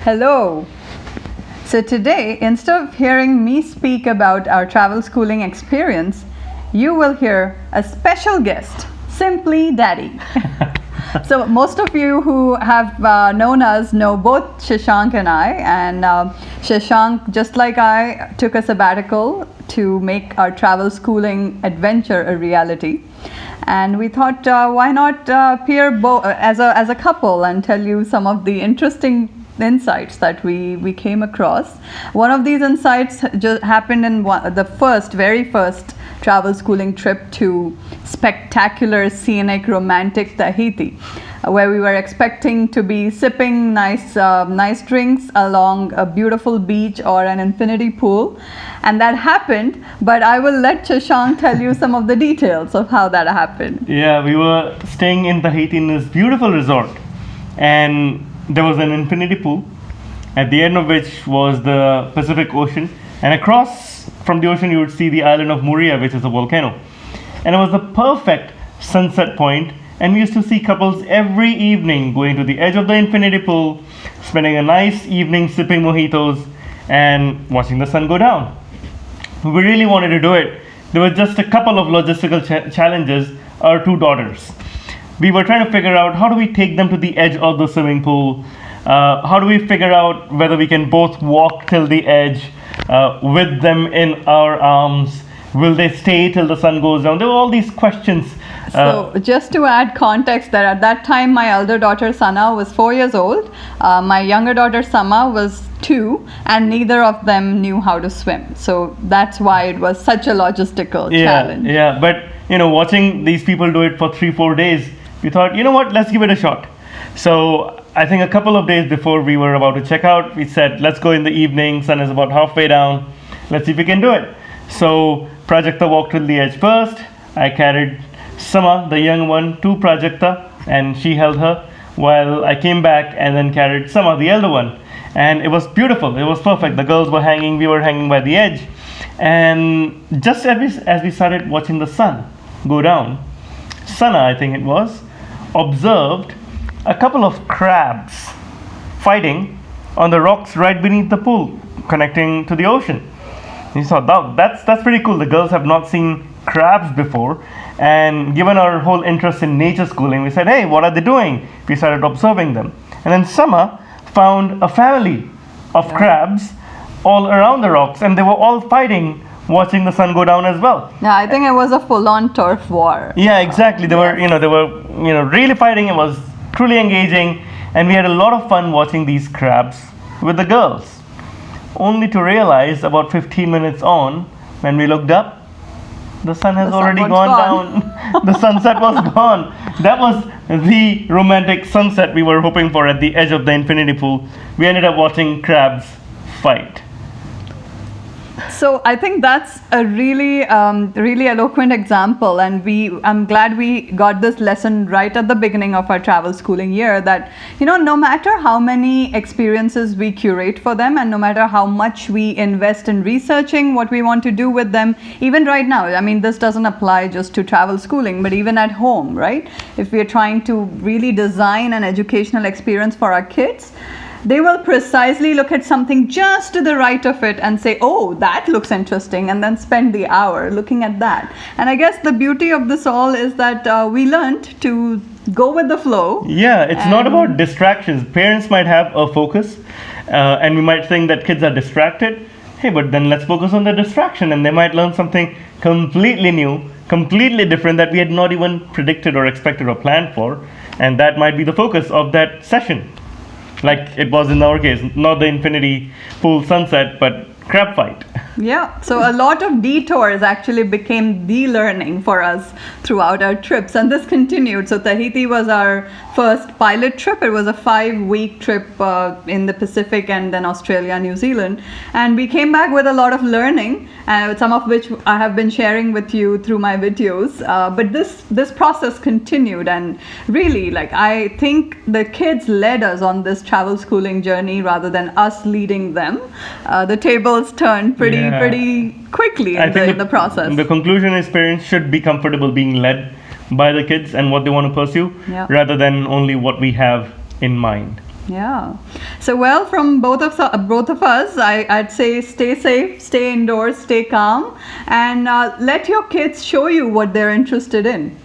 Hello. So today, instead of hearing me speak about our travel schooling experience, you will hear a special guest, Simply Daddy. So most of you who have known us know both Shashank and I, and Shashank, just like I, took a sabbatical to make our travel schooling adventure a reality. And we thought, why not appear as a couple and tell you some of the interesting insights that we came across. One of these insights just happened in the very first travel schooling trip to spectacular, scenic, romantic Tahiti, where we were expecting to be sipping nice drinks along a beautiful beach or an infinity pool, and that happened. But I will let Shashank tell you some of the details of how that happened. Yeah, we were staying in Tahiti in this beautiful resort, and there was an infinity pool, at the end of which was the Pacific Ocean, and across from the ocean you would see the island of Moorea, which is a volcano. And it was the perfect sunset point, and we used to see couples every evening going to the edge of the infinity pool, spending a nice evening sipping mojitos and watching the sun go down. We really wanted to do it. There were just a couple of logistical challenges. Our two daughters, we were trying to figure out how do we take them to the edge of the swimming pool. How do we figure out whether we can both walk till the edge with them in our arms? Will they stay till the sun goes down? There were all these questions. So just to add context, that at that time my elder daughter Sana was 4 years old, my younger daughter Sama was 2, and neither of them knew how to swim. So that's why it was such a logistical challenge. Yeah, but watching these people do it for 3-4 days, we thought, you know what, let's give it a shot. So I think a couple of days before we were about to check out, we said, let's go in the evening, sun is about halfway down, let's see if we can do it. So Prajakta walked till the edge first. I carried Sama, the young one, to Prajakta, and she held her, while I came back and then carried Sama, the elder one. And it was beautiful, it was perfect. The girls were hanging, we were hanging by the edge. And just as we started watching the sun go down, Sana, I think it was, observed a couple of crabs fighting on the rocks right beneath the pool, connecting to the ocean. He thought, that's pretty cool. The girls have not seen crabs before, and given our whole interest in nature schooling, we said, hey, what are they doing? We started observing them, and then Sama found a family of crabs all around the rocks, and they were all fighting, watching the sun go down as well. Yeah, I think it was a full-on turf war. Yeah, exactly. They were really fighting. It was truly engaging, and we had a lot of fun watching these crabs with the girls. Only to realize about 15 minutes on, when we looked up, the sun has already gone down. The sunset was gone. That was the romantic sunset we were hoping for at the edge of the infinity pool. We ended up watching crabs fight. So I think that's a really eloquent example, and I'm glad we got this lesson right at the beginning of our travel schooling year, that no matter how many experiences we curate for them, and no matter how much we invest in researching what we want to do with them, even right now, I mean, this doesn't apply just to travel schooling, but even at home, right? If we are trying to really design an educational experience for our kids, they will precisely look at something just to the right of it and say, oh, that looks interesting, and then spend the hour looking at that. And I guess the beauty of this all is that we learned to go with the flow. Yeah, it's not about distractions. Parents might have a focus, and we might think that kids are distracted. Hey, but then let's focus on the distraction, and they might learn something completely new, completely different, that we had not even predicted or expected or planned for, and that might be the focus of that session. Like it was in our case, not the infinity pool sunset, but crab fight. Yeah, so a lot of detours actually became the learning for us throughout our trips, and this continued. So Tahiti was our first pilot trip. It was a 5-week trip in the Pacific, and then Australia, New Zealand, and we came back with a lot of learning, some of which I have been sharing with you through my videos. But this process continued, and really, I think the kids led us on this travel schooling journey rather than us leading them. The tables turned pretty quickly in the process. The conclusion is parents should be comfortable being led by the kids and what they want to pursue, rather than only what we have in mind. Yeah. So, well, from both of us, I'd say stay safe, stay indoors, stay calm, and let your kids show you what they're interested in.